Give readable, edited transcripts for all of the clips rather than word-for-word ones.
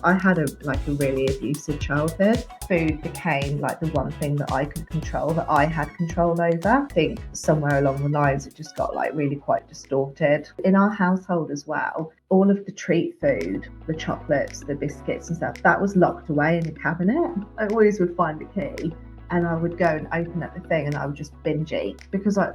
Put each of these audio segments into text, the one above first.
I had a really abusive childhood. Food became like the one thing that I could control, that I had control over. I think somewhere along the lines it just got like really quite distorted. In our household as well, all of the treat food, the chocolates, the biscuits and stuff, that was locked away in the cabinet. I always would find a key and I would go and open up the thing and I would just binge eat because I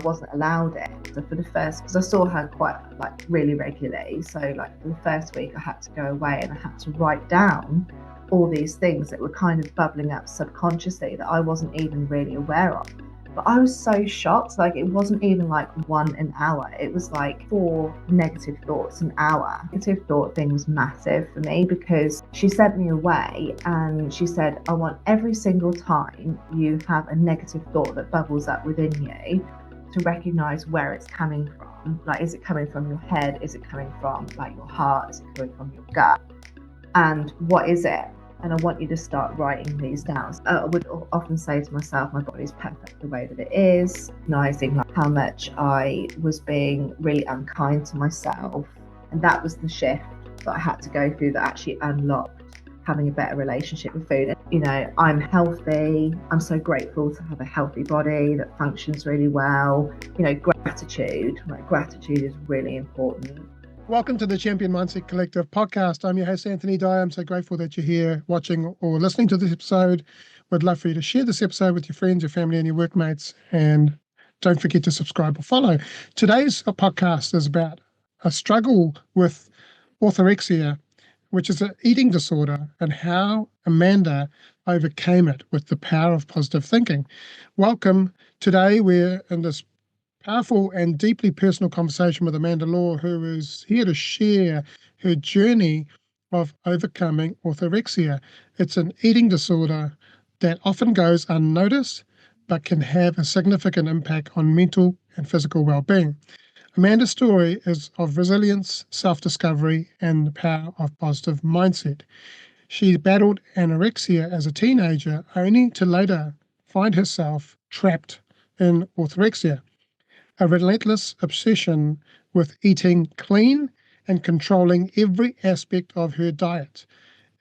wasn't allowed it. So for the first, because I saw her quite like really regularly, so like for the first week I had to go away and I had to write down all these things that were kind of bubbling up subconsciously that I wasn't even really aware of. But I was so shocked, like it wasn't even like one an hour, it was like 4 negative thoughts an hour. Negative thought thing was massive for me because she sent me away and she said, I want every single time you have a negative thought that bubbles up within you to recognize where it's coming from. Like, is it coming from your head? Is it coming from like your heart? Is it coming from your gut? And what is it? And I want you to start writing these down. I would often say to myself, my body's perfect the way that it is, recognizing like how much I was being really unkind to myself. And that was the shift that I had to go through that actually unlocked having a better relationship with food. You know, I'm healthy. I'm so grateful to have a healthy body that functions really well. You know, gratitude is really important. Welcome to the Champion Mindset Collective podcast. I'm your host, Anthony Dahya. I'm so grateful that you're here watching or listening to this episode. Would love for you to share this episode with your friends, your family, and your workmates. And don't forget to subscribe or follow. Today's podcast is about a struggle with orthorexia, which is an eating disorder, and how Amanda overcame it with the power of positive thinking. Welcome. Today we're in this powerful and deeply personal conversation with Amanda Law, who is here to share her journey of overcoming orthorexia. It's an eating disorder that often goes unnoticed, but can have a significant impact on mental and physical well-being. Amanda's story is of resilience, self-discovery, and the power of positive mindset. She battled anorexia as a teenager, only to later find herself trapped in orthorexia, a relentless obsession with eating clean and controlling every aspect of her diet.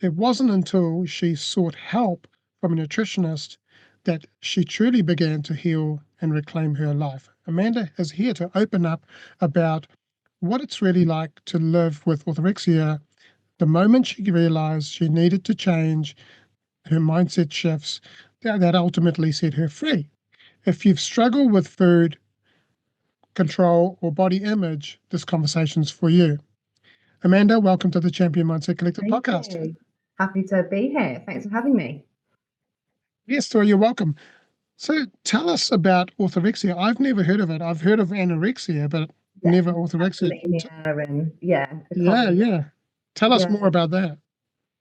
It wasn't until she sought help from a nutritionist that she truly began to heal and reclaim her life. Amanda is here to open up about what it's really like to live with orthorexia. The moment she realized she needed to change her mindset shifts, that ultimately set her free. If you've struggled with food, control, or body image, this conversation's for you. Amanda, welcome to the Champion Mindset Collective podcast. Thank you. Happy to be here. Thanks for having me. Yes, so you're welcome. So tell us about orthorexia. I've never heard of it. I've heard of anorexia, but never orthorexia. Bulimia and Yeah. Tell us more about that.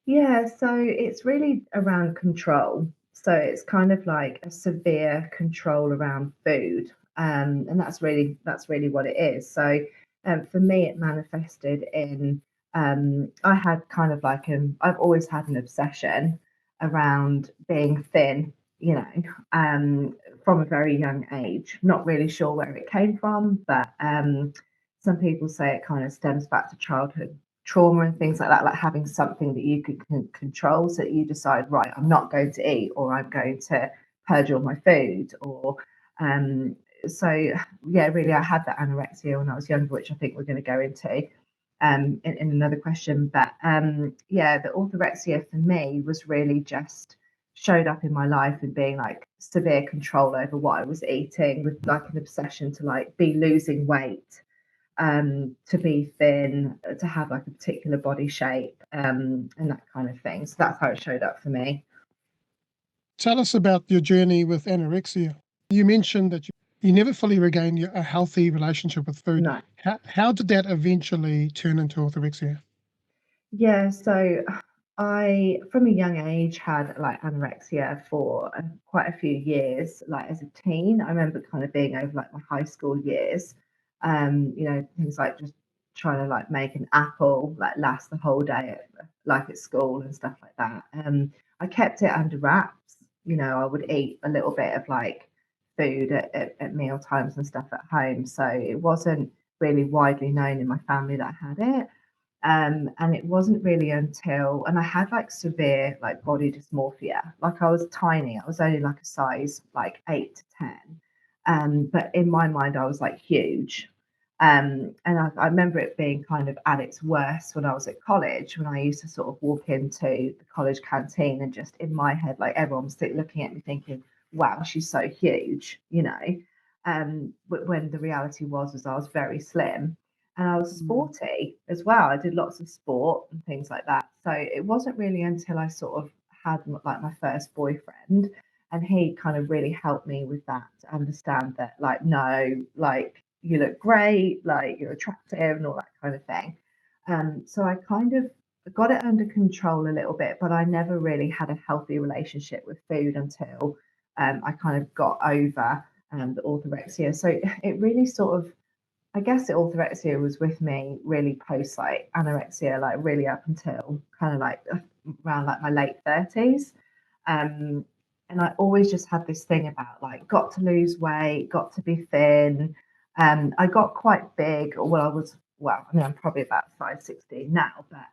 Yeah, so it's really around control. So it's kind of like a severe control around food. And that's really what it is. So for me, it manifested in I had kind of like I've always had an obsession around being thin, you know, from a very young age. Not really sure where it came from, but some people say it kind of stems back to childhood trauma and things like that, like having something that you can control, so that you decide, right, I'm not going to eat, or I'm going to purge all my food, or so yeah, really, I had that anorexia when I was younger, which I think we're going to go into in another question. But yeah, the orthorexia for me was really just showed up in my life and being like severe control over what I was eating, with like an obsession to like be losing weight, to be thin, to have like a particular body shape, and that kind of thing. So that's how it showed up for me. Tell us about your journey with anorexia. You mentioned that you never fully regained a healthy relationship with food. No. How did that eventually turn into orthorexia? Yeah, so I, from a young age, had like anorexia for quite a few years. Like as a teen, I remember kind of being over like my high school years. You know, things like just trying to like make an apple like last the whole day at school and stuff like that. I kept it under wraps. You know, I would eat a little bit of like food at meal times and stuff at home. So it wasn't really widely known in my family that I had it. And it wasn't really until, and I had like severe like body dysmorphia. Like I was tiny. I was only like a size like 8 to 10. But in my mind, I was like huge. And I remember it being kind of at its worst when I was at college, when I used to sort of walk into the college canteen and just in my head, like everyone was looking at me thinking, wow, she's so huge, you know. But when the reality was I was very slim and I was Mm. sporty as well. I did lots of sport and things like that. So it wasn't really until I sort of had like my first boyfriend, and he kind of really helped me with that to understand that, like, no, like you look great, like you're attractive, and all that kind of thing. So I kind of got it under control a little bit, but I never really had a healthy relationship with food until I kind of got over the orthorexia. So it really sort of, I guess the orthorexia was with me really post like anorexia, like really up until kind of like around like my late 30s. Um, and I always just had this thing about like, got to lose weight, got to be thin. I got quite big, or well, I mean, I'm probably about size 16 now, but,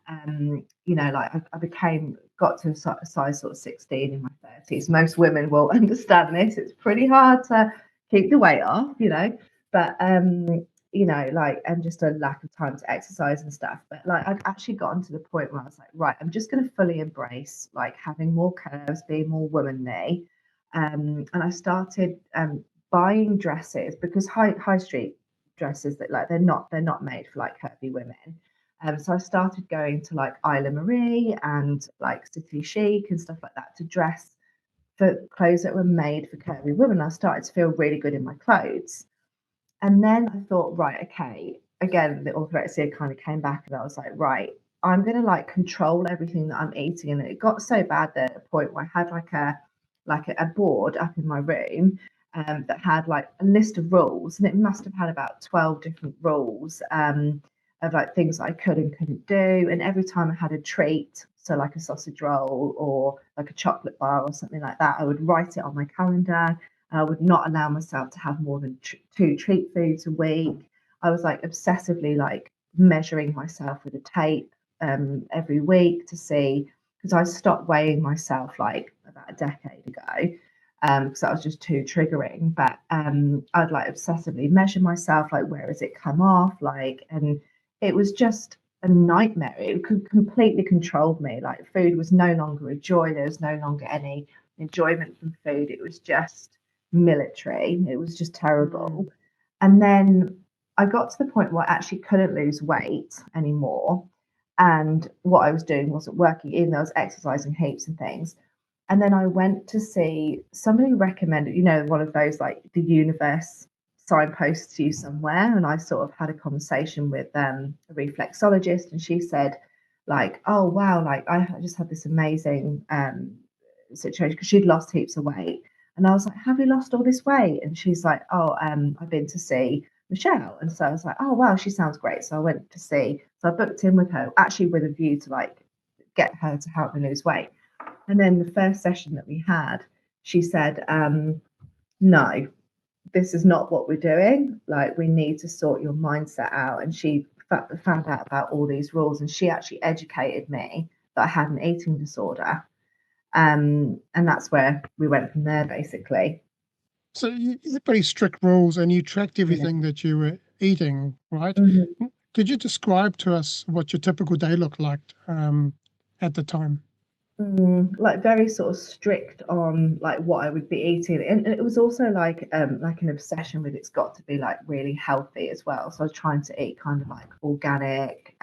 you know, like I became, got to a size sort of 16 in my 30s. Most women will understand this. It's pretty hard to keep the weight off, you know, but, you know, like, and just a lack of time to exercise and stuff. But like, I'd actually gotten to the point where I was like, right, I'm just going to fully embrace like having more curves, being more womanly. And I started buying dresses because high street dresses that like they're not made for like curvy women. So I started going to like Isla Marie and like City Chic and stuff like that to dress for clothes that were made for curvy women. I started to feel really good in my clothes. And then I thought, right, okay, again, the orthorexia kind of came back, and I was like, right, I'm gonna like control everything that I'm eating. And it got so bad that at a point where I had like a board up in my room that had like a list of rules, and it must have had about 12 different rules of like things I could and couldn't do. And every time I had a treat, so like a sausage roll or like a chocolate bar or something like that, I would write it on my calendar. I would not allow myself to have more than two treat foods a week. I was like obsessively like measuring myself with a tape every week to see, because I stopped weighing myself like about a decade ago because that was just too triggering. But I'd like obsessively measure myself, like where has it come off, like, and it was just a nightmare. It completely controlled me. Like food was no longer a joy. There was no longer any enjoyment from food. It was just military. It was just Mm. terrible. And then I got to the point where I actually couldn't lose weight anymore. And what I was doing wasn't working, even though I was exercising heaps and things. And then I went to see somebody recommended, you know, one of those like the universe signposts you somewhere. And I sort of had a conversation with a reflexologist, and she said, like, oh wow, like I just had this amazing situation because she'd lost heaps of weight. And I was like, have you lost all this weight? And she's like, oh, I've been to see Michelle. And so I was like, oh wow, she sounds great. So I went to see, so I booked in with her, actually with a view to like get her to help me lose weight. And then the first session that we had, she said, no, this is not what we're doing. Like, we need to sort your mindset out. And she found out about all these rules, and she actually educated me that I had an eating disorder. And that's where we went from there, basically. So you had pretty strict rules and you tracked Yeah. everything that you were eating, right? Mhm. Could you describe to us what your typical day looked like at the time? Like very sort of strict on like what I would be eating, and it was also like an obsession with it's got to be like really healthy as well. So I was trying to eat kind of like organic,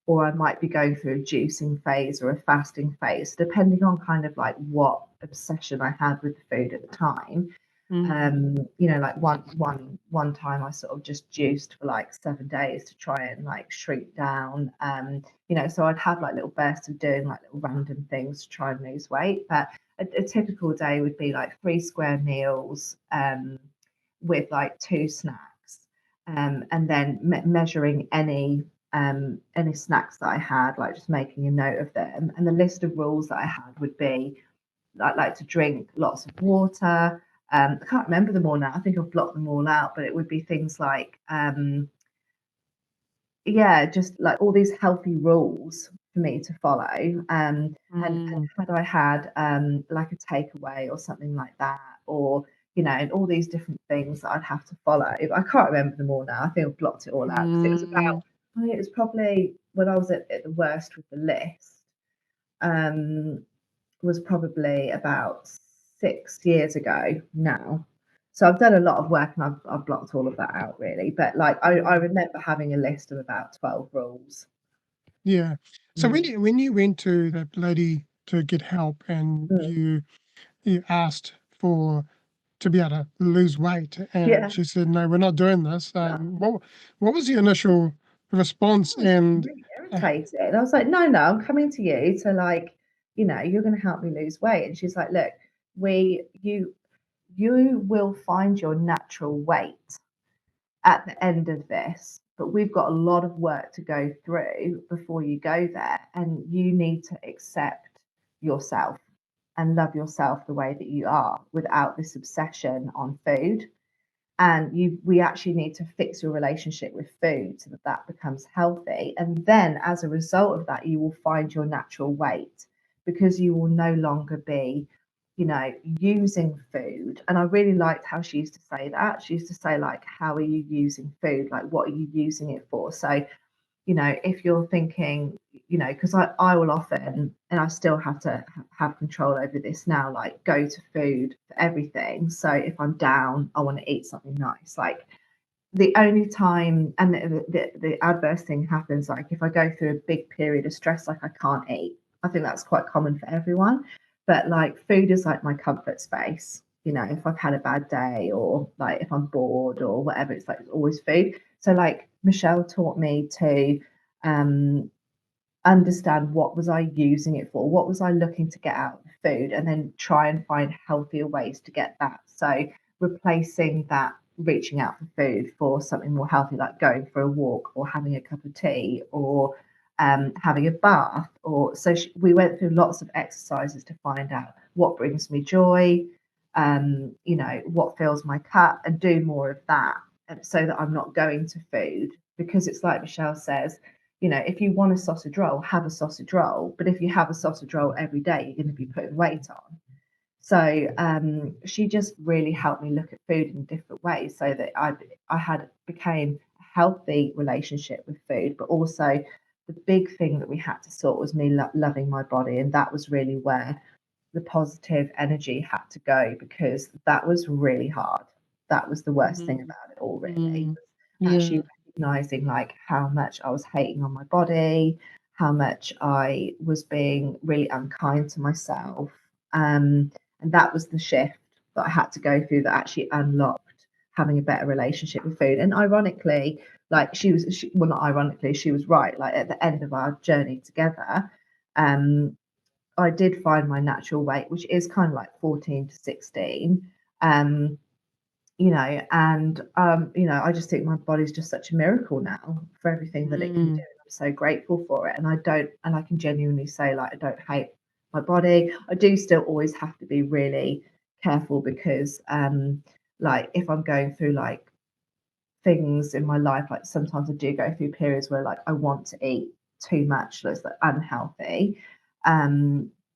or I might be going through a juicing phase or a fasting phase, depending on kind of like what obsession I had with the food at the time. Mm. You know, like one time I sort of just juiced for like 7 days to try and like shrink down. You know, so I'd have like little bursts of doing like little random things to try and lose weight. But a typical day would be like 3 square meals, with like 2 snacks, and then measuring any snacks that I had, like just making a note of them. And the list of rules that I had would be like to drink lots of water. I can't remember them all now. I think I've blocked them all out, but it would be things like yeah, just like all these healthy rules for me to follow. And Mm, had I had like a takeaway or something like that, or and all these different things that I'd have to follow. I can't remember them all now. I think I've blocked it all out because it was about. mm, I think it was probably when I was at the worst with the list. Um, was probably about 6 years ago now. So I've done a lot of work and I've blocked all of that out really. But like I mm. remember having a list of about 12 rules. Yeah. So when Mm. you went to that lady to get help and Mm. you asked for to be able to lose weight, and Yeah. she said, "No, we're not doing this." No. What was the initial response? I was And really uh, irritated. I was like, no, I'm coming to you to like, you're gonna help me lose weight. And she's like, look, we you will find your natural weight at the end of this, but we've got a lot of work to go through before you go there. And you need to accept yourself and love yourself the way that you are without this obsession on food. And we actually need to fix your relationship with food so that that becomes healthy. And then as a result of that, you will find your natural weight because you will no longer be using food. And I really liked how she used to say that. She used to say, like, how are you using food? Like, what are you using it for? So, if you're thinking, because I will often, and I still have to have control over this now, like go to food for everything. So if I'm down, I want to eat something nice. Like the only time, and the adverse thing happens, like if I go through a big period of stress, like I can't eat. I think that's quite common for everyone. But like food is like my comfort space. If I've had a bad day or like if I'm bored or whatever, it's like it's always food. So like Michelle taught me to um understand what was I using it for, what was I looking to get out of the food, and then try and find healthier ways to get that. So replacing that reaching out for food for something more healthy, like going for a walk or having a cup of tea or having a bath. Or so we went through lots of exercises to find out what brings me joy, what fills my cup, and do more of that, and so that I'm not going to food because it's like Michelle says, if you want a sausage roll, have a sausage roll. But if you have a sausage roll every day, you're going to be putting weight on. So she just really helped me look at food in different ways, so that I had became a healthy relationship with food, but also the big thing that we had to sort was me loving my body, and that was really where the positive energy had to go because that was really hard. That was the worst thing mm, about it all, really. mm, Actually yeah. recognizing like how much I was hating on my body, how much I was being really unkind to myself. And that was the shift that I had to go through that actually unlocked having a better relationship with food. And ironically, like well, not ironically, she was right. Like at the end of our journey together, um, I did find my natural weight, which is kind of like 14 to 16. Um, I just think my body's just such a miracle now for everything that it can do. Mm, I'm so grateful for it. And I can genuinely say, like, I don't hate my body. I do still always have to be really careful because, like, if I'm going through like things in my life, like sometimes I do go through periods where like I want to eat too much, that's like unhealthy.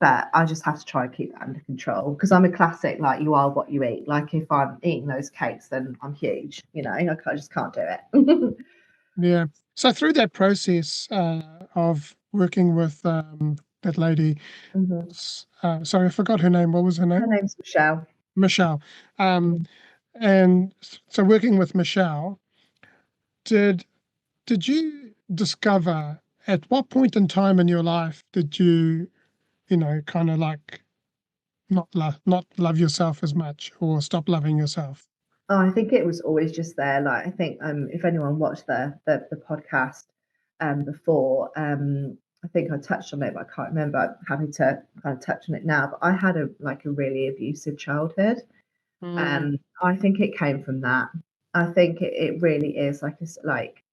But I just have to try and keep that under control because I'm a classic, like you are what you eat. Like if I'm eating those cakes, then I'm huge, I just can't do it. yeah. So through that process of working with that lady, Mhm. sorry, I forgot her name. What was her Her name? name's Michelle. Michelle. Um, Mhm. and so working with Michelle, did did you discover at what point in time in your life did you, kind of like not love yourself as much or stop loving yourself? Oh, I think it was always just there. Like I think if anyone watched the podcast before, I think I touched on it, but I can't remember. I'm happy to kind of touch on it now. But I had a really abusive childhood. Mm, I think it came from that. I think it really is like it's like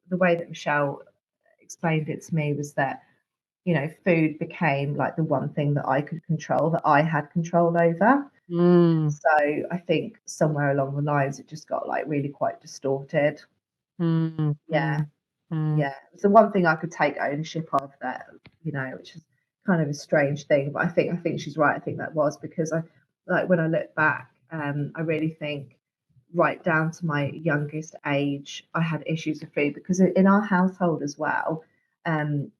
the way that Michelle explained it to me was that food became like the one thing that I could control, that I had control over. mm, So I think somewhere along the lines, it just got like really quite distorted. mm, Yeah. mm. mm, Yeah, it's the one thing I could take ownership of that, which is kind of a strange thing. But I think she's right. I think that was because I like when I look back, I really think right down to my youngest age, I had issues with food because in our household as well,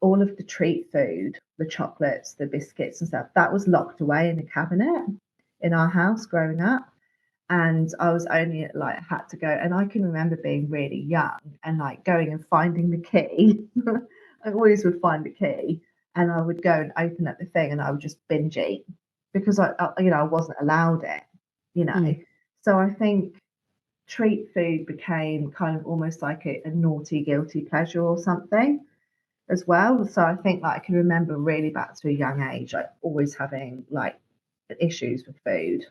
all of the treat food, the chocolates, the biscuits and stuff, that was locked away in a cabinet in our house growing up. And I was only like had to go, and I can remember being really young and like going and finding the key. I always would find the key, and I would go and open up the thing, and I would just binge eat because I wasn't allowed it, you know. mm, So I think treat food became kind of almost like a naughty, guilty pleasure or something as well. So I think like I can remember really back to a young age, like always having like issues with food.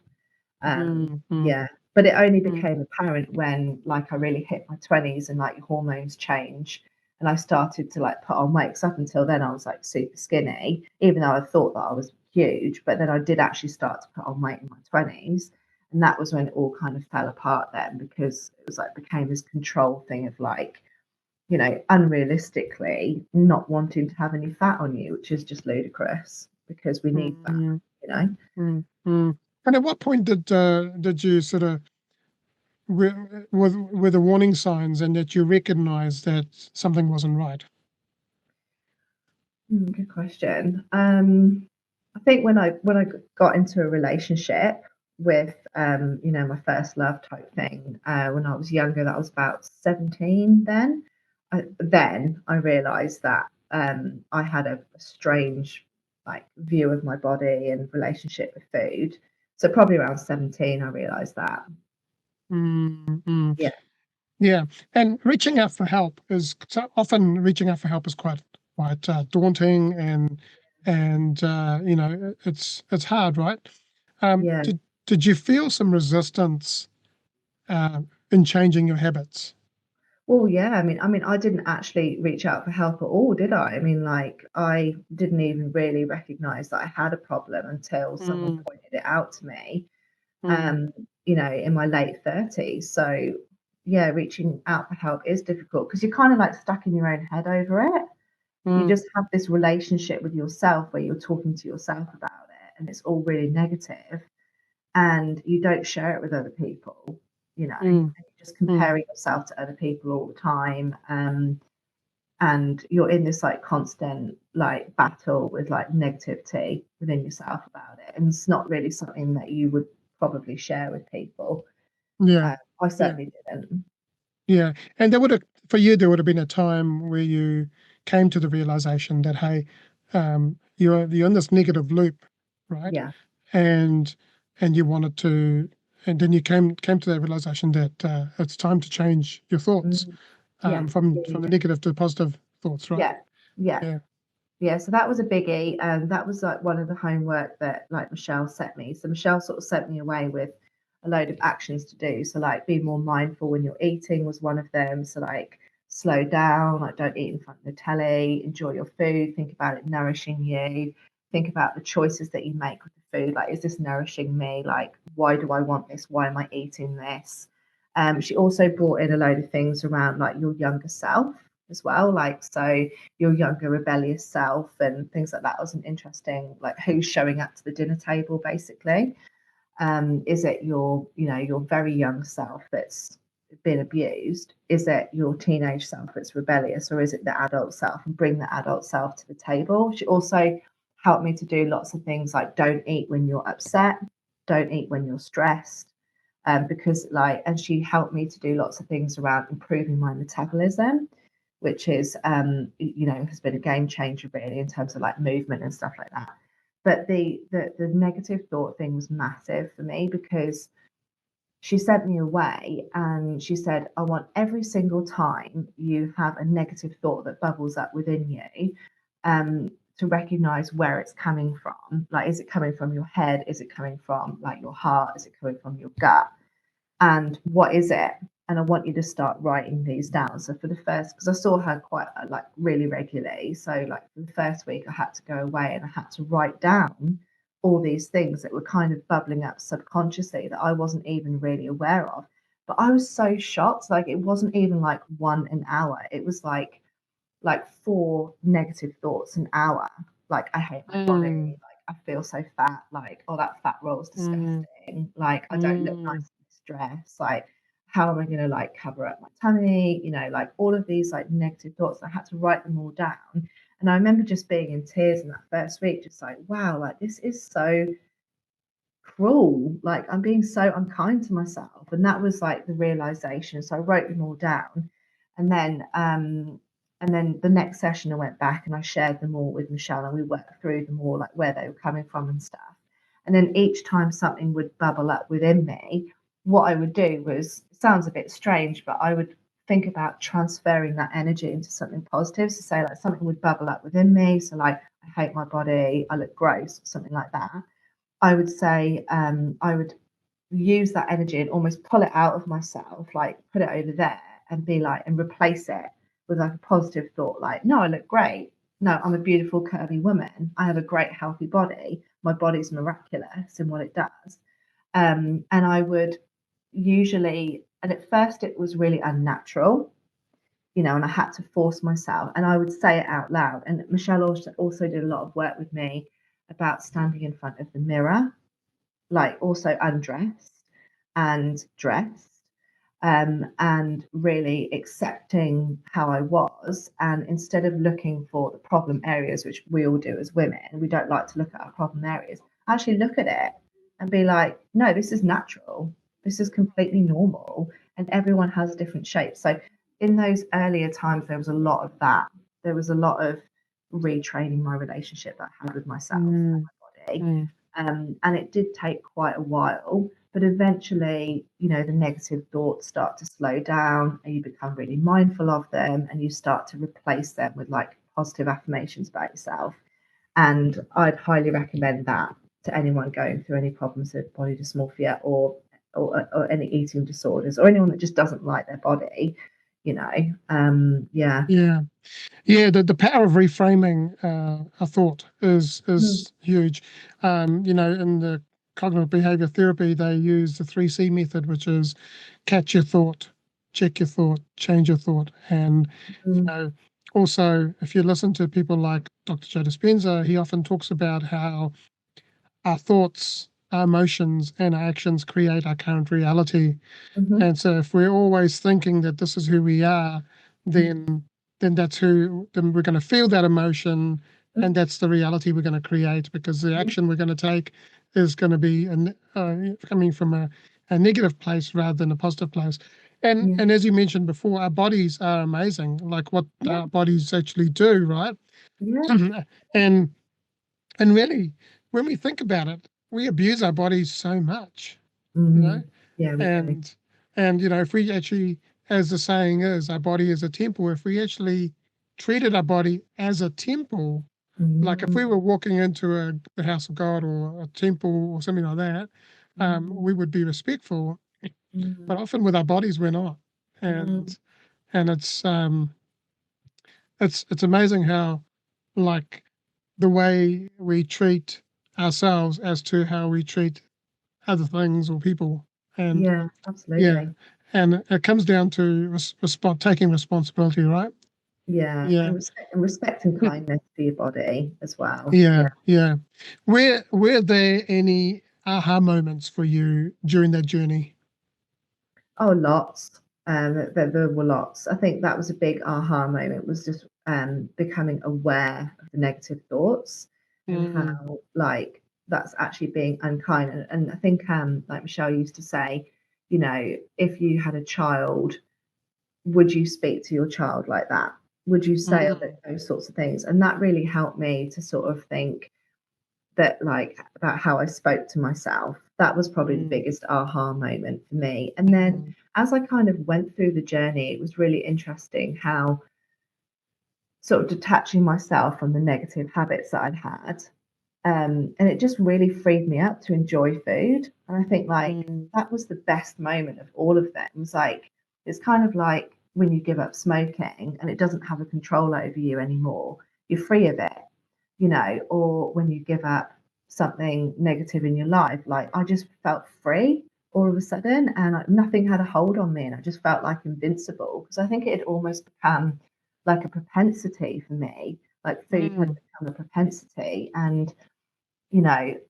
mm, mm, Yeah, but it only mm, became apparent when like I really hit my 20s and like your hormones change and I started to like put on weight. 'Cause up until then I was like super skinny, even though I thought that I was huge, but then I did actually start to put on weight in my 20s. And that was when it all kind of fell apart then because it was like became this control thing of like, unrealistically not wanting to have any fat on you, which is just ludicrous because we need fat, mm, you know? mm, mm. And at what point did you sort of were the warning signs and that you recognized that something wasn't right? Good question. I think when I got into a relationship with my first love type thing, when I was younger, that was about 17 then. Then I realized that I had a strange like view of my body and relationship with food. So probably around 17 I realized that. Mm, mm. Yeah. Yeah, and reaching out for help is so often reaching out for help is quite daunting and it's hard, right? Yeah. Did you feel some resistance in changing your habits? Well, yeah, I mean, I didn't actually reach out for help at all, did I? I mean, like, I didn't even really recognize that I had a problem until someone Mm, pointed it out to me, mm, um, in my late 30s. So, yeah, reaching out for help is difficult because you're kind of like stuck in your own head over it. You mm, just have this relationship with yourself where you're talking to yourself about it, and it's all really negative and you don't share it with other people, and mm, you're just mm. comparing yourself to other people all the time. And you're in this like constant like battle with like negativity within yourself about it. And it's not really something that you would probably share with people. Yeah, I yeah, certainly didn't. yeah. And for you, there would have been a time where you came to the realization that, hey, you're in this negative loop, right? Yeah. And and you wanted to, and then you came to that realization that it's time to change your thoughts Mm, yeah. Yeah. from the negative to positive thoughts, right? Yeah. Yeah. Yeah. Yeah, so that was a biggie, and that was like one of the homework that like Michelle set me. So Michelle sort of sent me away with a load of actions to do. So like be more mindful when you're eating was one of them. So like slow down, like don't eat in front of the telly, enjoy your food, think about it nourishing you, think about the choices that you make with the food. Like, is this nourishing me? Like, why do I want this? Why am I eating this? She also brought in a load of things around like your younger self as well. Like, so your younger rebellious self and things like that was an interesting, like who's showing up to the dinner table basically. Is it your very young self that's been abused? Is it your teenage self that's rebellious, or is it the adult self? And bring the adult self to the table. She also helped me to do lots of things like don't eat when you're upset, don't eat when you're stressed. Because like, and she helped me to do lots of things around improving my metabolism, which is has been a game changer really in terms of like movement and stuff like that. But the negative thought thing was massive for me because she sent me away and she said, I want every single time you have a negative thought that bubbles up within you, to recognize where it's coming from. Like, is it coming from your head? Is it coming from like your heart? Is it coming from your gut? And what is it? And I want you to start writing these down. So for the first, because I saw her quite like really regularly. So like for the first week, I had to go away and I had to write down all these things that were kind of bubbling up subconsciously that I wasn't even really aware of. But I was so shocked. Like it wasn't even like one an hour. It was like like 4 negative thoughts an hour. Like, I hate my body. Mm, Like, I feel so fat. Like, oh, that fat roll's mm, disgusting. Like, I don't look mm, nice in this dress. Like, how am I going to like cover up my tummy? Like all of these like negative thoughts. I had to write them all down. And I remember just being in tears in that first week, just like, wow, like this is so cruel. Like, I'm being so unkind to myself. And that was like the realization. So I wrote them all down. And then the next session I went back and I shared them all with Michelle and we worked through them all, like where they were coming from and stuff. And then each time something would bubble up within me, what I would do was, it sounds a bit strange, but I would think about transferring that energy into something positive. So say like something would bubble up within me. So like, I hate my body, I look gross, something like that. I would say, I would use that energy and almost pull it out of myself, like put it over there and be like, and replace it with like a positive thought, like, no, I look great. No, I'm a beautiful, curvy woman. I have a great, healthy body. My body's miraculous in what it does. And I would usually, and at first it was really unnatural, and I had to force myself and I would say it out loud. And Michelle also did a lot of work with me about standing in front of the mirror, like also undressed and dressed, and really accepting how I was. And instead of looking for the problem areas, which we all do as women, we don't like to look at our problem areas, actually look at it and be like, no, this is natural. This is completely normal. And everyone has a different shape. So in those earlier times, there was a lot of that. There was a lot of retraining my relationship that I had with myself and mm, my body. mm, And it did take quite a while, but eventually, the negative thoughts start to slow down and you become really mindful of them and you start to replace them with like positive affirmations about yourself. And I'd highly recommend that to anyone going through any problems with body dysmorphia or any eating disorders or anyone that just doesn't like their body, yeah. yeah. Yeah, the power of reframing a thought Mm, is huge. In the cognitive behavior therapy, they use the 3C method, which is catch your thought, check your thought, change your thought. And you mm, know, also, if you listen to people like Dr. Joe Dispenza, he often talks about how our thoughts, our emotions, and our actions create our current reality. mhm, And so if we're always thinking that this is who we are, mm, then then we're going to feel that emotion, mm, and that's the reality we're going to create, because the yeah, action we're going to take is going to be coming from a negative place rather than a positive place. yeah, And as you mentioned before, our bodies are amazing, like what yeah, our bodies actually do, right? yeah. and and really, when we think about it, we abuse our bodies so much, you know Mm, yeah, we do. and if we actually, as the saying is, our body is a temple, if we actually treated our body as a temple, like if Mm, we were walking into the house of God or a temple or something like that, mm, we would be respectful. mm, But often with our bodies we're not. mm. And and it's amazing how, like, the way we treat ourselves as to how we treat other things or people. And Yeah, yeah, absolutely. and it comes down to taking responsibility, right? Yeah, Yeah, and respect and kindness for your body as well. Yeah. yeah, yeah. Were there any aha moments for you during that journey? Oh, lots. There were lots. I think that was a big aha moment, was just becoming aware of the negative thoughts and Mm, how like that's actually being unkind. And I think like Michelle used to say, if you had a child, would you speak to your child like that? Would you say all mm, those sorts of things? And that really helped me to sort of think that, like, about how I spoke to myself. That was probably the mm, biggest aha moment for me. And then mm, as I kind of went through the journey, it was really interesting how sort of detaching myself from the negative habits that I'd had. And it just really freed me up to enjoy food. And I think like mm, that was the best moment of all of them. It was like, it's kind of like when you give up smoking and it doesn't have a control over you anymore. You're free of it, or when you give up something negative in your life. Like, I just felt free all of a sudden, and like, nothing had a hold on me, and I just felt like invincible because I think it had almost become like a propensity for me. Like food had Mm, become a propensity, and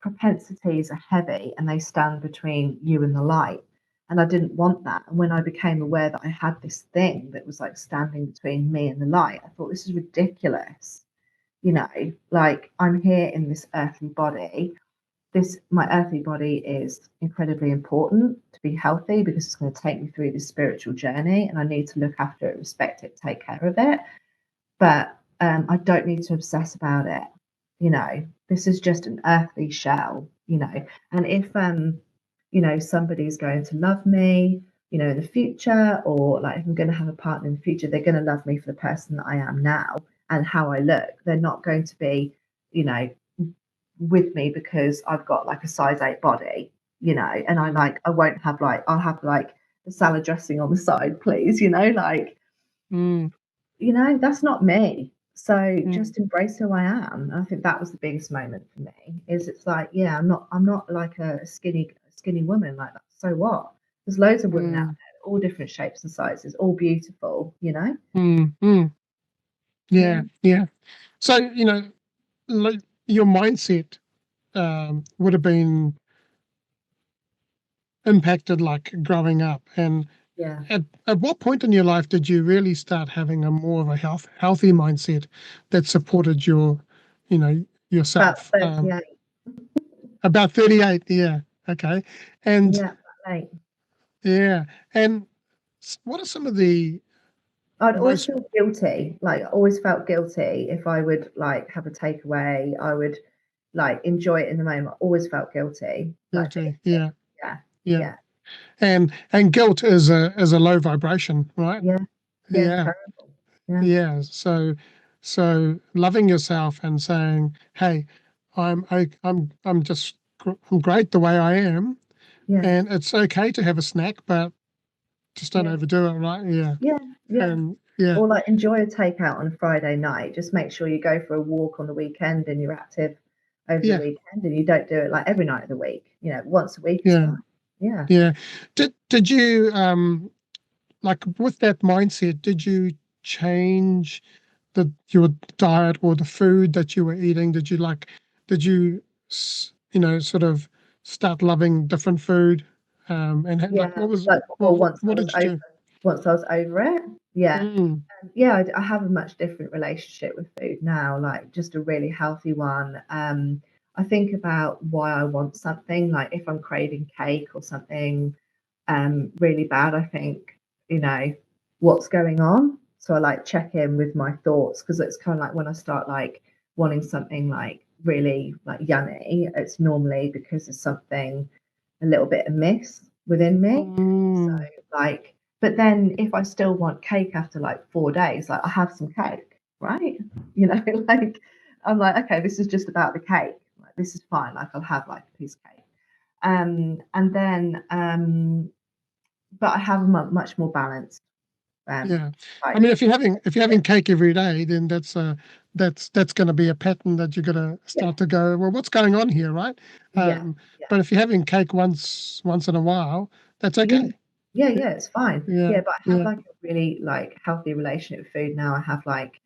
propensities are heavy and they stand between you and the light. And I didn't want that. And when I became aware that I had this thing that was like standing between me and the light, I thought, this is ridiculous. Like I'm here in this earthly body. My earthly body is incredibly important to be healthy because it's going to take me through this spiritual journey, and I need to look after it, respect it, take care of it. But I don't need to obsess about it. This is just an earthly shell. And if somebody's going to love me, in the future, or like if I'm going to have a partner in the future, they're going to love me for the person that I am now and how I look. They're not going to be, you know, with me because I've got like a size 8 body, and I won't have like, I'll have like the salad dressing on the side, please, like, mm, that's not me. So mm, just embrace who I am. And I think that was the biggest moment for me. Is it's like, yeah, I'm not like a skinny woman like that. So what? There's loads of women out mm, there, all different shapes and sizes, all beautiful. mm. Yeah. Yeah, yeah. So, like your mindset would have been impacted like growing up. And Yeah. at what point in your life did you really start having a more of a healthy mindset that supported About yourself? 38. About 38, yeah. Okay. And Yeah, late. yeah. And what are some of the I'd always most feel guilty. Like I always felt guilty if I would like have a takeaway. I would like enjoy it in the moment. I always felt guilty. Like guilty? Yeah, yeah, yeah. yeah, And guilt is a low vibration, right? yeah, yeah. Yeah. Terrible. Yeah, Yeah, so loving yourself and saying, "Hey, I'm just I'm great the way I am, yeah, and it's okay to have a snack, but just don't yeah, overdo it, right?" Yeah, yeah, yeah. and yeah, Or like enjoy a takeout on a Friday night. Just make sure you go for a walk on the weekend and you're active over the yeah, weekend, and you don't do it like every night of the week. Once a week is yeah, fine. Yeah. yeah. Did you like with that mindset? Did you change your diet or the food that you were eating? Did you sort of start loving different food? And like, Yeah, like, or what did you do? once I was over it. Yeah. Mm, Yeah, I have a much different relationship with food now, like just a really healthy one. I think about why I want something, like if I'm craving cake or something really bad, I think, you know, what's going on? So I like check in with my thoughts, because it's kind of like when I start like wanting something like really like yummy, it's normally because there's something a little bit amiss within me. So mm, like, but then if I still want cake after like 4 days, like I have some cake, right? Like I'm like, okay, this is just about the cake. Like, this is fine. Like I'll have like a piece of cake. And then but I have a much more balanced um yeah. I like mean, if you're having cake every day, then that's going to be a pattern that you're going to yeah, start to go, well, what's going on here, right? yeah, yeah, But if you're having cake once in a while, that's yeah, okay. yeah, it's fine. Yeah, Yeah, but I have yeah, like a really like healthy relationship with food now. I have like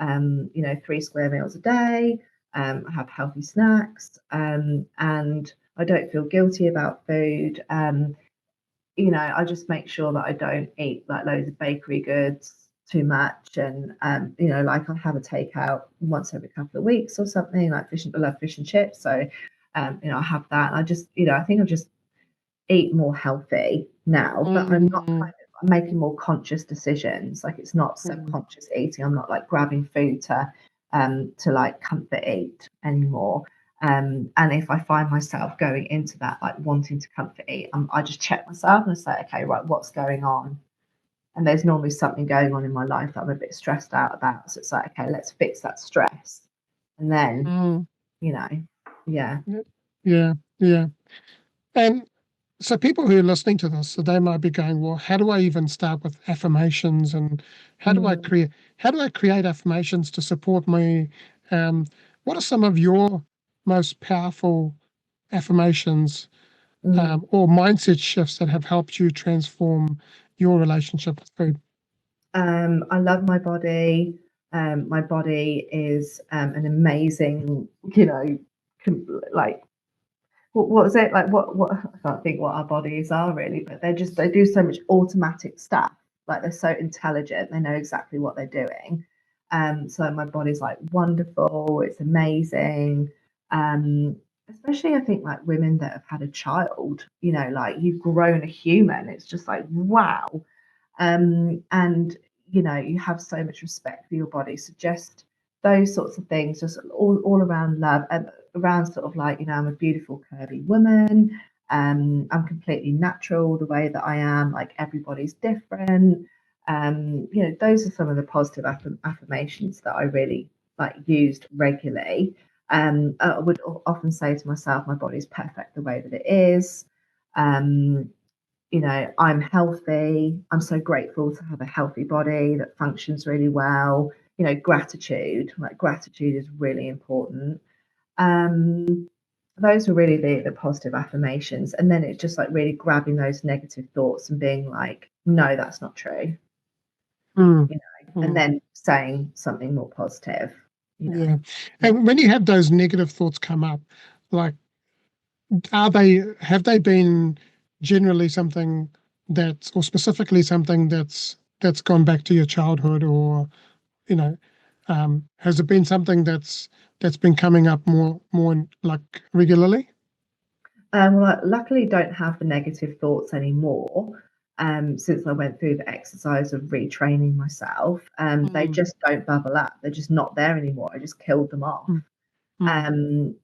3 square meals a day. I have healthy snacks, and I don't feel guilty about food. I just make sure that I don't eat like loads of bakery goods too much, and like I'll have a takeout once every couple of weeks or something, like fish and I love fish and chips, so I have that. And I just, I think I just eat more healthy now, but I'm not mm, I'm making more conscious decisions. Like it's not mm, subconscious eating. I'm not like grabbing food to like comfort eat anymore. And if I find myself going into that, like wanting to comfort eat, I just check myself and I say, okay, right, what's going on? And there's normally something going on in my life that I'm a bit stressed out about. So it's like, okay, let's fix that stress. And then, mm. you know, yeah. Yeah, yeah. And so people who are listening to this, so they might be going, well, how do I even start with affirmations, and how do I Mm, create affirmations to support me? Um, what are some of your most powerful affirmations mm. or mindset shifts that have helped you transform your relationship with food? I love my body. My body is an amazing, like what was it like? What I can't think what our bodies are really, but they do so much automatic stuff. Like they're so intelligent, they know exactly what they're doing. So my body's like wonderful. It's amazing. Um, Especially I think like women that have had a child. Like you've grown a human. It's just like wow. And you have so much respect for your body. So just those sorts of things, just all around love and around sort of like, I'm a beautiful curvy woman. I'm completely natural the way that I am. Like everybody's different. Those are some of the positive affirmations that I really like used regularly. I would often say to myself, my body's perfect the way that it is. Um, I'm healthy. I'm so grateful to have a healthy body that functions really well. Gratitude, like gratitude is really important. Um, those are really the positive affirmations. And then it's just like really grabbing those negative thoughts and being like, no, that's not true, Mm, and mm, then saying something more positive, you know. yeah. Yeah. And when you have those negative thoughts come up, like, have they been generally something or specifically something that's gone back to your childhood, or, you know, has it been something that's been coming up more like regularly? Well, I luckily don't have the negative thoughts anymore. Since I went through the exercise of retraining myself, they Mm, just don't bubble up. They're just not there anymore. I just killed them off. mm, mm. Um,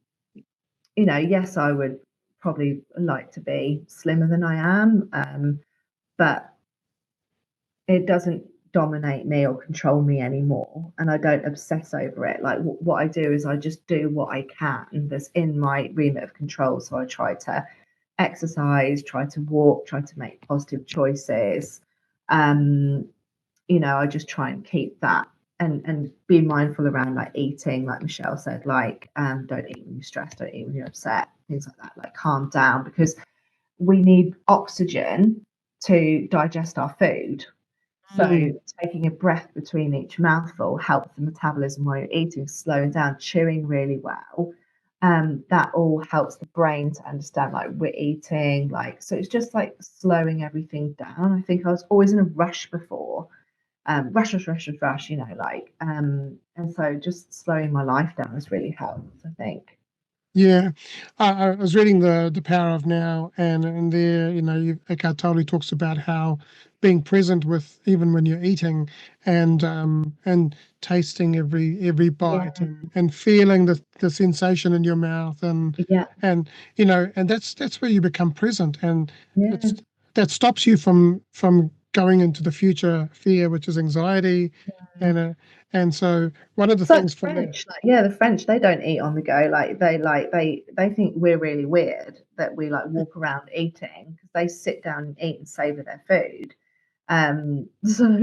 yes, I would probably like to be slimmer than I am, but it doesn't dominate me or control me anymore, and I don't obsess over it. Like what I do is I just do what I can that's in my remit of control. So I try to exercise, try to walk, try to make positive choices. Um, I just try and keep that and be mindful around like eating, like Michelle said, like don't eat when you're stressed, don't eat when you're upset, things like that. Like calm down because we need oxygen to digest our food. So Mm. taking a breath between each mouthful helps the metabolism while you're eating, slowing down, chewing really well. That all helps the brain to understand like we're eating, like so it's just like slowing everything down. I think I was always in a rush before. Rush, and so just slowing my life down has really helped, I think. Yeah, I was reading the Power of Now, and there, Eckhart Tolle talks about how being present with even when you're eating, and tasting every Yeah, bite, and feeling the sensation in your mouth, yeah, and and that's where you become present, and yeah. it's that stops you from going into the future fear, which is anxiety, and and so one of the It's like things the for me. French, like yeah, the French they don't eat on the go. They think we're really weird that we like walk around eating because they sit down and eat and savor their food. So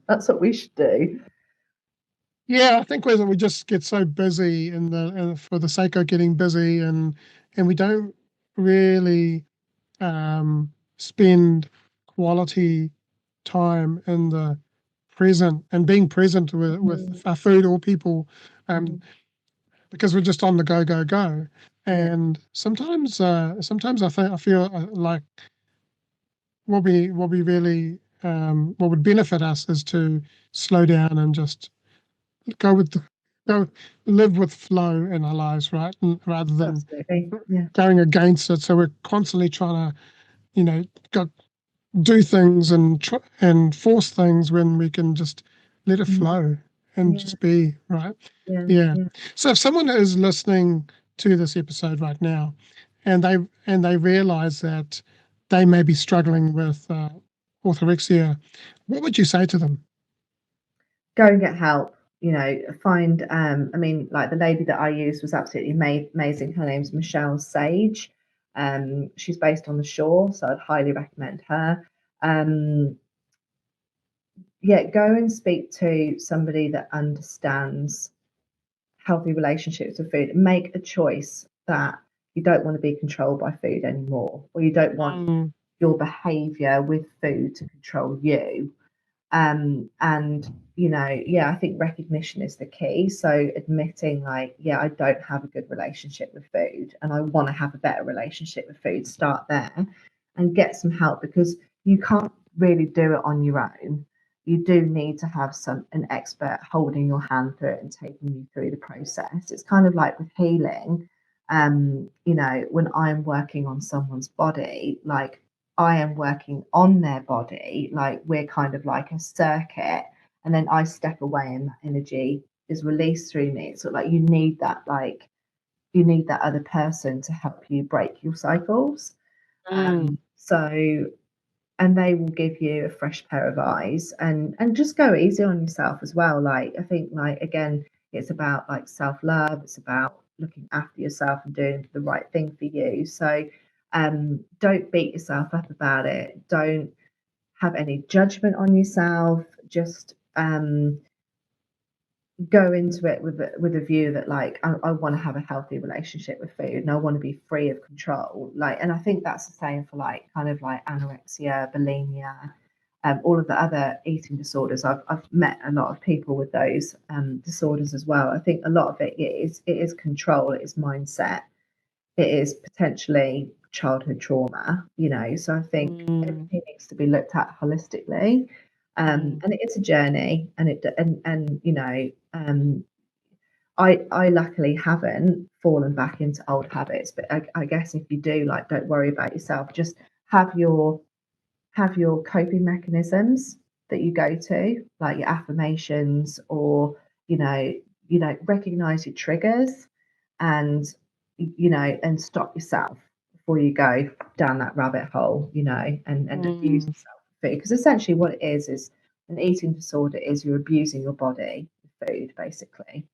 that's what we should do. Yeah, I think we just get so busy for the sake of getting busy, and we don't really spend quality time in the present and being present with Mhm, our food or people, mhm. um, because we're just on the go, go, go. Yeah, And sometimes I feel like what we really what would benefit us is to slow down and just go with the go live with flow in our lives, right? And rather than absolutely. Yeah, going against it. So we're constantly trying to, you know, go, do things and force things when we can just let it mm, flow and yeah, just be, right? yeah, Yeah. yeah. So if someone is listening to this episode right now, and they realize that they may be struggling with orthorexia, what would you say to them? Go and get help. Find. I mean, like the lady that I used was absolutely amazing. Her name's Michelle Sage. She's based on the shore, so I'd highly recommend her. Um, yeah, go and speak to somebody that understands healthy relationships with food. Make a choice that you don't want to be controlled by food anymore, or you don't want Mm, your behavior with food to control you. And yeah, I think recognition is the key. So admitting, like, yeah, I don't have a good relationship with food and I want to have a better relationship with food, start there and get some help, because you can't really do it on your own. You do need to have an expert holding your hand through it and taking you through the process. It's kind of like with healing. When I'm working on someone's body, like, I am working on their body, like we're kind of like a circuit, and then I step away and that energy is released through me. It's sort of like you need that other person to help you break your cycles. Mm, So, and they will give you a fresh pair of eyes, and just go easy on yourself as well. Like, I think, like, again, it's about like self-love, it's about looking after yourself and doing the right thing for you. So don't beat yourself up about it, don't have any judgment on yourself, just go into it with a view that, like, I want to have a healthy relationship with food and I want to be free of control. Like, and I think that's the same for like kind of like anorexia, bulimia, all of the other eating disorders. I've met a lot of people with those disorders as well. I think a lot of it is control, it is mindset, it is potentially childhood trauma. So I think mm, everything needs to be looked at holistically. mm, And it is a journey, and I luckily haven't fallen back into old habits, but I guess if you do, like, don't worry about yourself. Just have your coping mechanisms that you go to, like your affirmations, or recognize your triggers, and and stop yourself before you go down that rabbit hole, and abuse mm, yourself with food. Because essentially what it is an eating disorder is you're abusing your body with food, basically.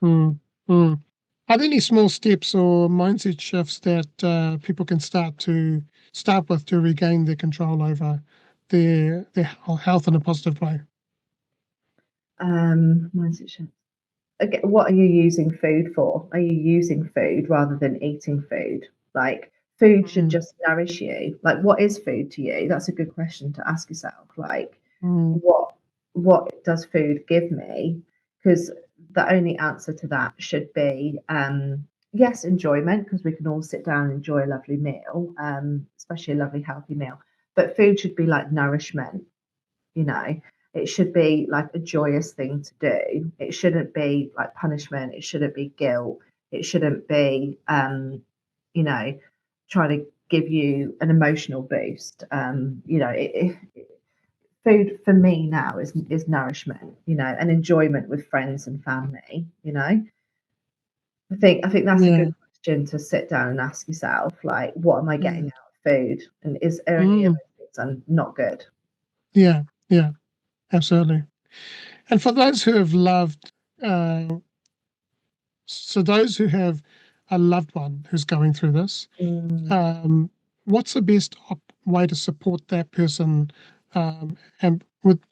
mm, mm. Are there any small steps or mindset shifts that people can start with to regain their control over their health in a positive way? Mindset shift. Okay, what are you using food for? Are you using food rather than eating food? Like, food should Mm, just nourish you. Like, what is food to you? That's a good question to ask yourself. Like, mm, what does food give me? Because the only answer to that should be yes, enjoyment, because we can all sit down and enjoy a lovely meal, especially a lovely healthy meal. But food should be like nourishment. you know it should be like a joyous thing to do. It shouldn't be like punishment, it shouldn't be guilt, it shouldn't be you know trying to give you an emotional boost. Food for me now is nourishment, and enjoyment with friends and family. I think that's a good yeah. question to sit down and ask yourself, like, what am I getting Mm, out of food, and is there any of mm, those things I'm not good? yeah. Yeah. Absolutely. And for those who have loved, uh, so those who have a loved one who's going through this, Mm. um, what's the best way to support that person, and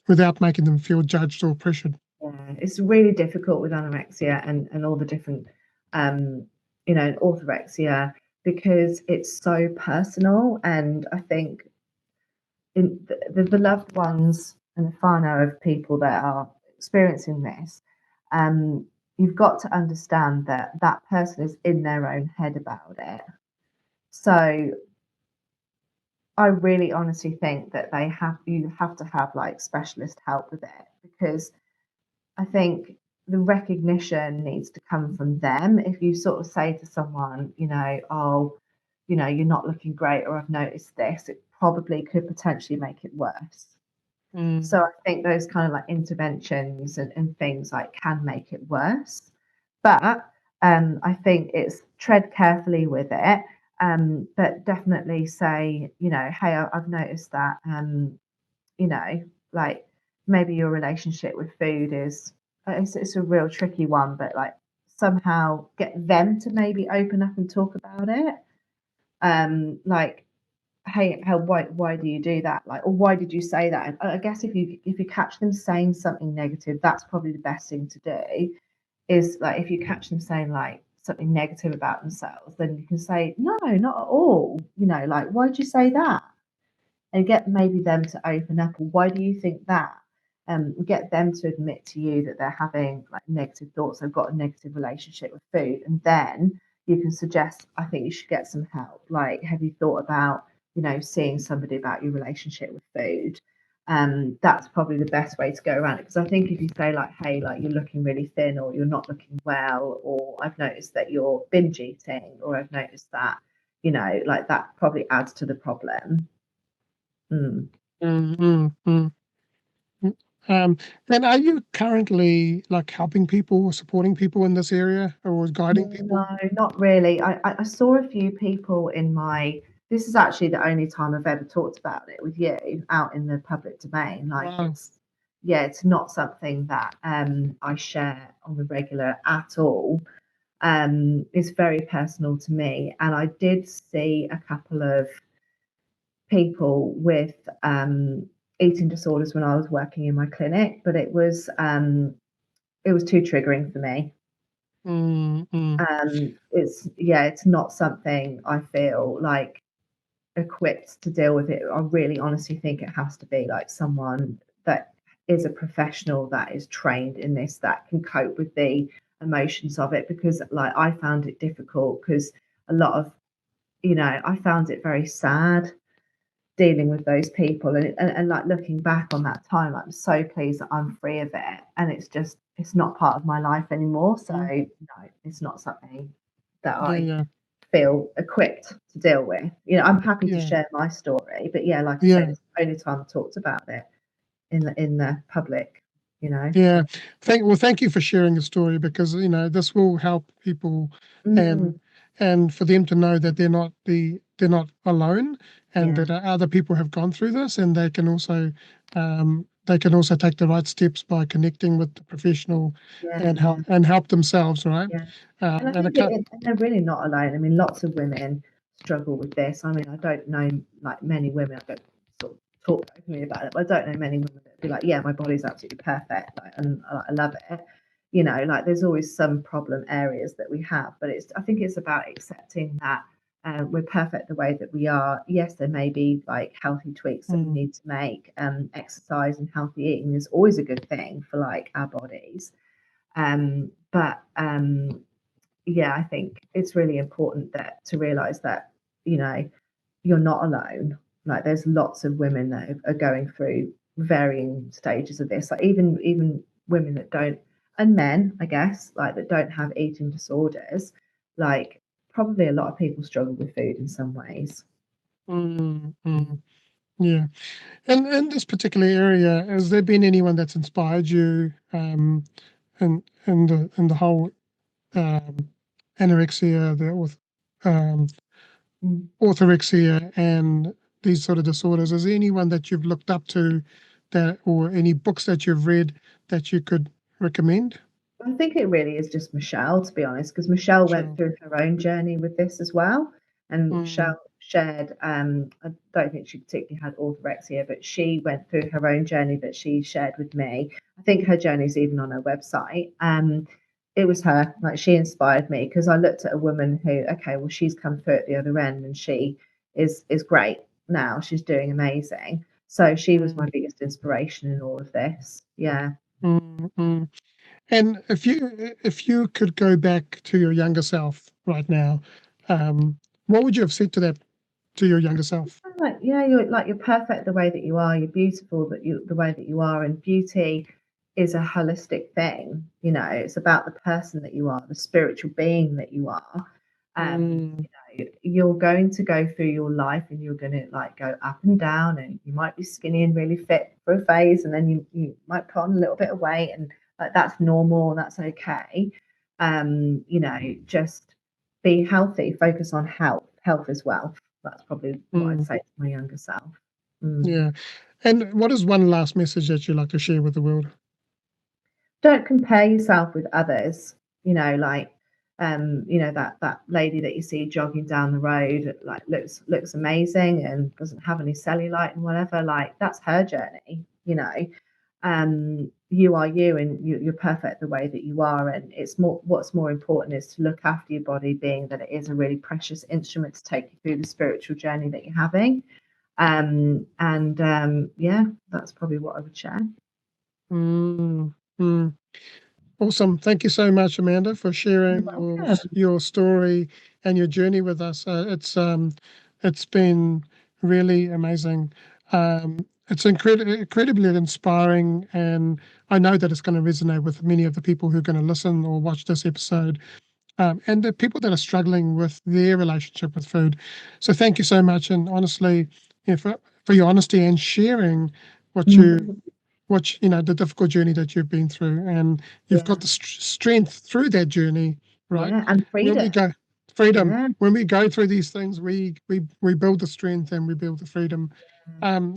without making them feel judged or pressured? Yeah, it's really difficult with anorexia and all the different, and orthorexia, because it's so personal. And I think in the loved ones and the whānau of people that are experiencing this, um, you've got to understand that that person is in their own head about it. So I really honestly think that you have to have like specialist help with it, because I think the recognition needs to come from them. If you sort of say to someone, oh, you're not looking great, or I've noticed this, it probably could potentially make it worse. So Mm, I think those kind of like interventions and things like can make it worse. But I think it's tread carefully with it. But definitely say, hey, I've noticed that, you know, like, maybe your relationship with food is it's a real tricky one, but like somehow get them to maybe open up and talk about it. Like, hey, why do you do that? Like, or why did you say that? And I guess if you catch them saying something negative, that's probably the best thing to do. Is like, if you catch them saying like something negative about themselves, then you can say, no, not at all. Like, why did you say that? And get maybe them to open up. Or why do you think that? get them to admit to you that they're having like negative thoughts, they've got a negative relationship with food, and then you can suggest, I think you should get some help. Like, have you thought about, seeing somebody about your relationship with food? That's probably the best way to go around it. Because I think if you say like, hey, like you're looking really thin, or you're not looking well, or I've noticed that you're binge eating, or I've noticed that, like that probably adds to the problem. Mm. mm, mm, mm. Mm. And are you currently like helping people or supporting people in this area or guiding No, people? not really. I saw a few people in my. This is actually the only time I've ever talked about it with you out in the public domain. Like Wow. yeah, it's not something that I share on the regular at all. It's very personal to me, and I did see a couple of people with eating disorders when I was working in my clinic, but it was too triggering for me. Mm, mm. It's not something I feel like equipped to deal with it. I really honestly think it has to be like someone that is a professional, that is trained in this, that can cope with the emotions of it, because like I found it difficult, because a lot of, I found it very sad dealing with those people, and like looking back on that time, I'm so pleased that I'm free of it, and it's not part of my life anymore. So Mm. no, it's not something that Yeah, I yeah, feel equipped to deal with. I'm happy to yeah, share my story, but yeah, like I said, yeah. it's the only time I talked about it in the public. Yeah. Yeah. Thank you for sharing your story because this will help people and Mm, for them to know that they're not alone and yeah, that other people have gone through this and they can also take the right steps by connecting with the professional yeah, and help themselves, right? yeah. And I And think and they're really not alone. I mean, lots of women struggle with this. I mean, I don't know like many women. I don't sort of talk openly about it, but I don't know many women that be like, yeah, my body's absolutely perfect, like, and I love it. Like there's always some problem areas that we have, but I think it's about accepting that we're perfect the way that we are. Yes, there may be like healthy tweaks that we mm, need to make. Exercise and healthy eating is always a good thing for like our bodies. But yeah, I think it's really important that to realize that, you know, you're not alone. Like there's lots of women that are going through varying stages of this. Like even women that don't, and men, I guess, like that don't have eating disorders, like probably a lot of people struggle with food in some ways. mm, mm, yeah. And in this particular area, has there been anyone that's inspired you in the whole um, anorexia, um, Mm. orthorexia, and these sort of disorders? Is there anyone that you've looked up to, that, or any books that you've read that you could recommend? I think it really is just Michelle, to be honest, because Michelle went Sure. through her own journey with this as well. And Mm, Michelle shared, I don't think she particularly had orthorexia, but she went through her own journey that she shared with me. I think her journey's even on her website. It was her, like she inspired me, because I looked at a woman who, okay, well, she's come through at the other end, and she is great now. She's doing amazing. So she was my mm, biggest inspiration in all of this. Yeah. mm, mm. And if you could go back to your younger self right now, what would you have said to your younger self? Like, yeah, you're perfect the way that you are. You're beautiful the way that you are, and beauty is a holistic thing. It's about the person that you are, the spiritual being that you are. Mm, You're going to go through your life, and you're going to like go up and down, and you might be skinny and really fit for a phase, and then you might put on a little bit of weight, and like that's normal, and that's okay. Just be healthy, focus on health as well. That's probably what I'd mm, say to my younger self. Mm. yeah. And what is one last message that you'd like to share with the world? Don't compare yourself with others. Like that lady that you see jogging down the road, like looks amazing and doesn't have any cellulite and whatever. Like that's her journey. You are you, and you're perfect the way that you are. And it's more, what's more important is to look after your body, being that it is a really precious instrument to take you through the spiritual journey that you're having. And yeah, that's probably what I would share. Mm, mm. Awesome. Thank you so much, Amanda, for sharing You're welcome. your story and your journey with us. It's been really amazing. It's incredibly inspiring, and I know that it's going to resonate with many of the people who are going to listen or watch this episode, and the people that are struggling with their relationship with food. So thank you so much, and honestly, for your honesty and sharing what you the difficult journey that you've been through, and you've Yeah. got the strength through that journey, right? Yeah. And When we freedom. go freedom, Yeah. when we go through these things, we build the strength and we build the freedom.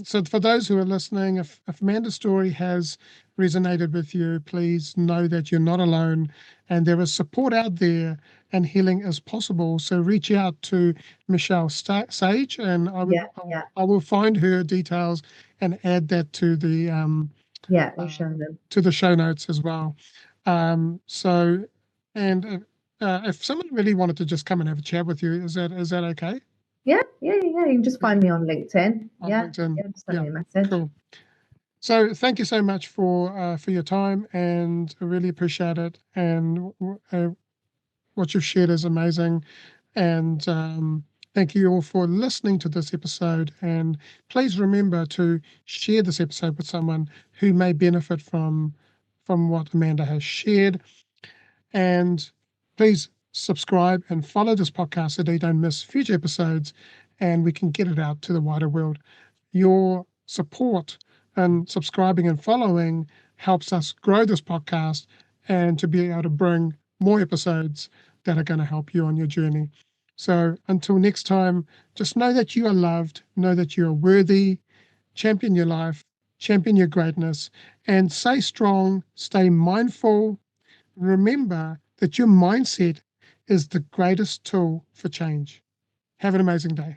So for those who are listening, if Amanda's story has resonated with you, please know that you're not alone, and there is support out there, and healing is possible. So reach out to Michelle Sage, and Yeah. Yeah. I will find her details and add that Yeah. We'll show um, them. to the show notes as well. So, and if someone really wanted to just come and have a chat with you, is that okay? Yeah. Yeah. Yeah. Yeah. You can just Yeah, find me on LinkedIn. on Yeah. LinkedIn. Yeah. Just send Yeah, me a message. cool. So thank you so much for your time, and I really appreciate it. And what you've shared is amazing. And thank you all for listening to this episode. And please remember to share this episode with someone who may benefit from what Amanda has shared. And please subscribe and follow this podcast so that you don't miss future episodes and we can get it out to the wider world. Your support and subscribing and following helps us grow this podcast and to be able to bring more episodes that are going to help you on your journey. So until next time, just know that you are loved, know that you are worthy, champion your life, champion your greatness, and stay strong, stay mindful. Remember that your mindset is the greatest tool for change. Have an amazing day.